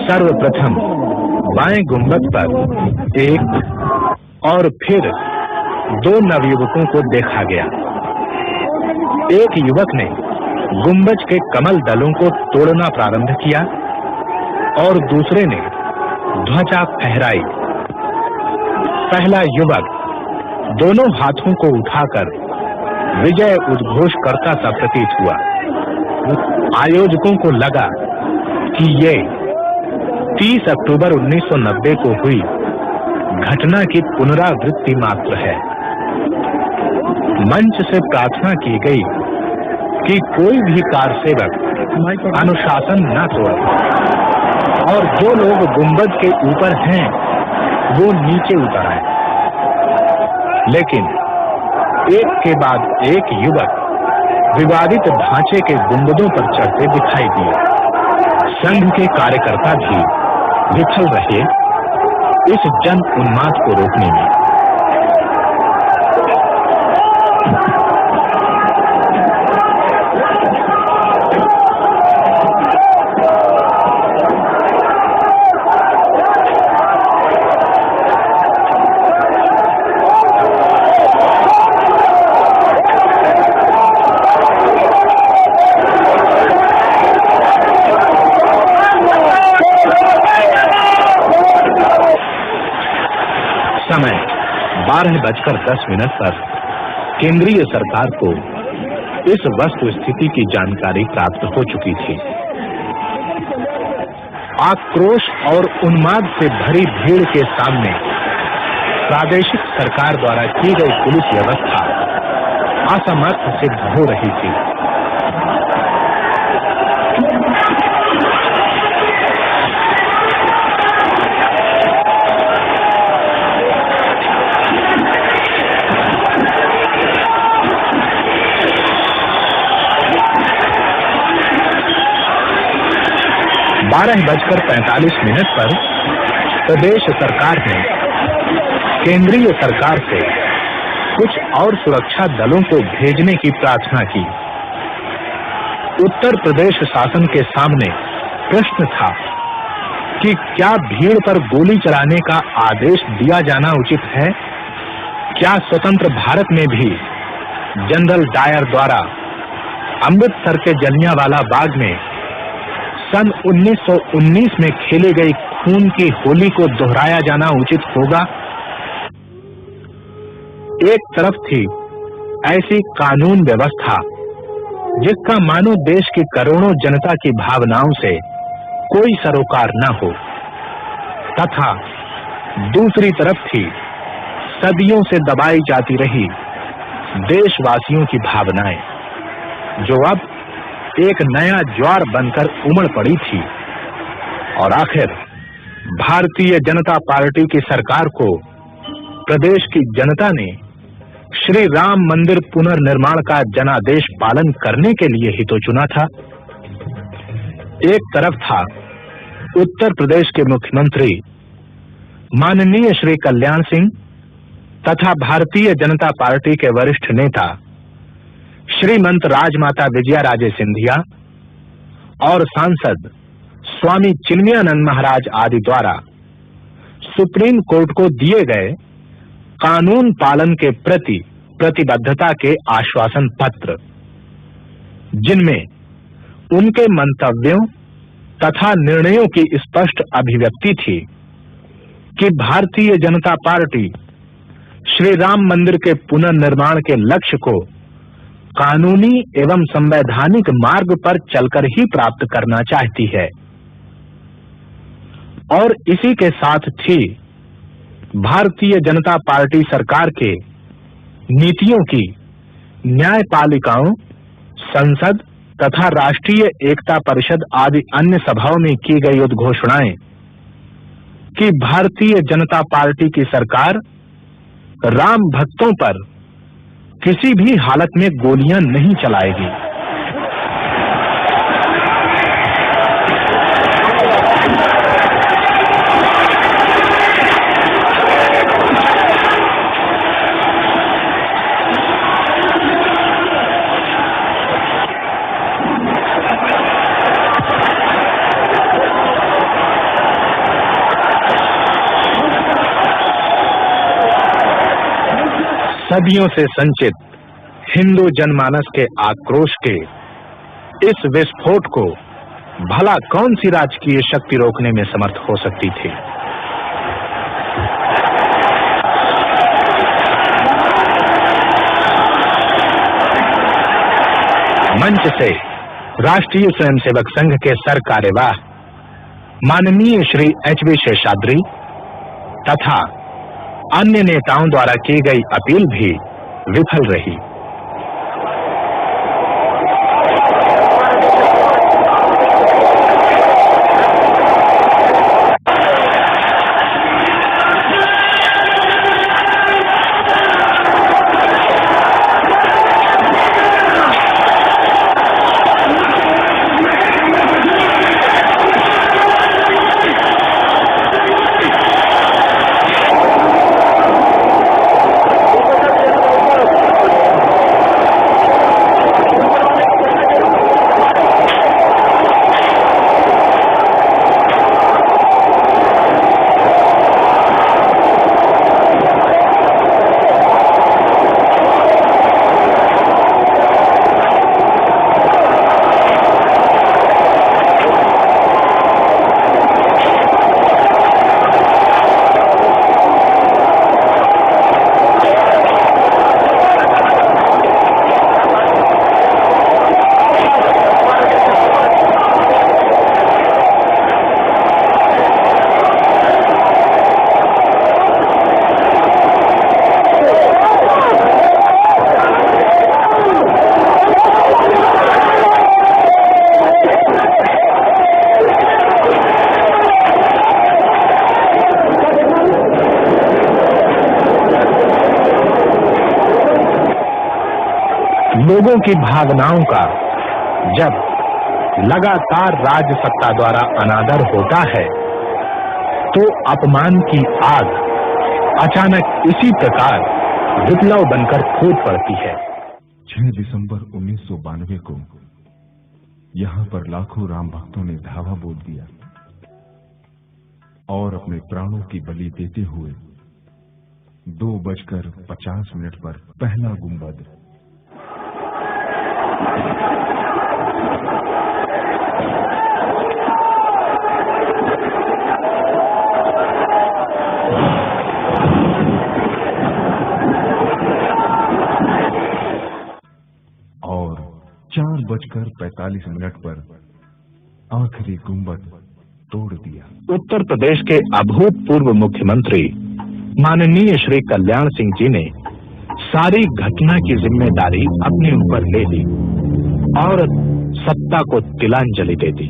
सर्वप्रथम बाएं गुंबद पर एक और फिर दो नवयुवकों को देखा गया। एक युवक ने गुंबज के कमल दलों को तोड़ना प्रारंभ किया और दूसरे ने ध्वजा फहराई। पहला युवक दोनों हाथों को उठाकर विजय उद्घोष करता सा प्रतीत हुआ। आयोजकों को लगा कि ये 30 अक्टूबर 1990 को हुई घटना की पुनरावृत्ति मात्र है। मंच से प्रार्थना की गई कि कोई भी कारसेवक अनुशासन न तोड़े और जो लोग गुंबद के ऊपर हैं वो नीचे उतर आए। लेकिन एक के बाद एक युवक विवादित ढांचे के गुंबदों पर चढ़ते दिखाई दिए। संघ के कार्यकर्ता भी विफल रहे इस जन उन्माद को रोकने में। समय 12:10 पर केंद्रीय सरकार को इस वस्तु स्थिति की जानकारी प्राप्त हो चुकी थी। आक्रोश और उन्माद से भरी भीड़ के सामने प्रादेशिक सरकार द्वारा की गई पुलिस व्यवस्था असमर्थ सिद्ध हो रही थी। 12:45 पर प्रदेश सरकार ने केंद्रीय सरकार से कुछ और सुरक्षा दलों को भेजने की प्रार्थना की। उत्तर प्रदेश शासन के सामने प्रश्न था कि क्या भीड़ पर गोली चलाने का आदेश दिया जाना उचित है? क्या स्वतंत्र भारत में भी जनरल डायर द्वारा अमृतसर के जलियांवाला बाग में सन 1919 में खेली गई खून की होली को दोहराया जाना उचित होगा? एक तरफ थी ऐसी कानून व्यवस्था जिसका मानो देश की करोड़ों जनता की भावनाओं से कोई सरोकार न हो, तथा दूसरी तरफ थी सदियों से दबाई जाती रही देशवासियों की भावनाएं, जो अब एक नया ज्वार बनकर उमड़ पड़ी थी। और आखिर भारतीय जनता पार्टी की सरकार को प्रदेश की जनता ने श्री राम मंदिर पुनर्निर्माण का जनादेश पालन करने के लिए ही तो चुना था। एक तरफ था उत्तर प्रदेश के मुख्यमंत्री माननीय श्री कल्याण सिंह तथा भारतीय जनता पार्टी के वरिष्ठ नेता श्रीमंत राजमाता विजयाराजे सिंधिया और सांसद स्वामी चिन्मयानंद महाराज आदि द्वारा सुप्रीम कोर्ट को दिए गए कानून पालन के प्रति प्रतिबद्धता के आश्वासन पत्र, जिनमें उनके मंतव्यों तथा निर्णयों की स्पष्ट अभिव्यक्ति थी कि भारतीय जनता पार्टी श्री राम मंदिर के पुनर्निर्माण के लक्ष्य को कानूनी एवं संवैधानिक मार्ग पर चलकर ही प्राप्त करना चाहती है। और इसी के साथ थी भारतीय जनता पार्टी सरकार के नीतियों की न्यायपालिकाओं, संसद तथा राष्ट्रीय एकता परिषद आदि अन्य सभाओं में की गई उद्घोषणाएं कि भारतीय जनता पार्टी की सरकार राम भक्तों पर किसी भी हालत में गोलियां नहीं चलाएगी। सदियों से संचित हिंदू जनमानस के आक्रोश के इस विस्फोट को भला कौन सी राजकीय शक्ति रोकने में समर्थ हो सकती थी? मंच से राष्ट्रीय स्वयंसेवक संघ के सर कार्यवाह माननीय श्री एच.वी. शेषाद्री तथा अन्य नेताओं द्वारा की गई अपील भी विफल रही। लोगों की भावनाओं का जब लगातार राज सत्ता द्वारा अनादर होता है तो अपमान की आग अचानक इसी प्रकार विप्लव बनकर फूट पड़ती है। 6 दिसंबर 1992 को यहाँ पर लाखों राम भक्तों ने धावा बोल दिया और अपने प्राणों की बलि देते हुए 2:50 पर पहला गुंबद और 4:45 पर आखिरी गुंबद तोड़ दिया। उत्तर प्रदेश के अभूतपूर्व मुख्यमंत्री माननीय श्री कल्याण सिंह जी ने सारी घटना की जिम्मेदारी अपने ऊपर ले ली और सत्ता को तिलांजलि दे दी।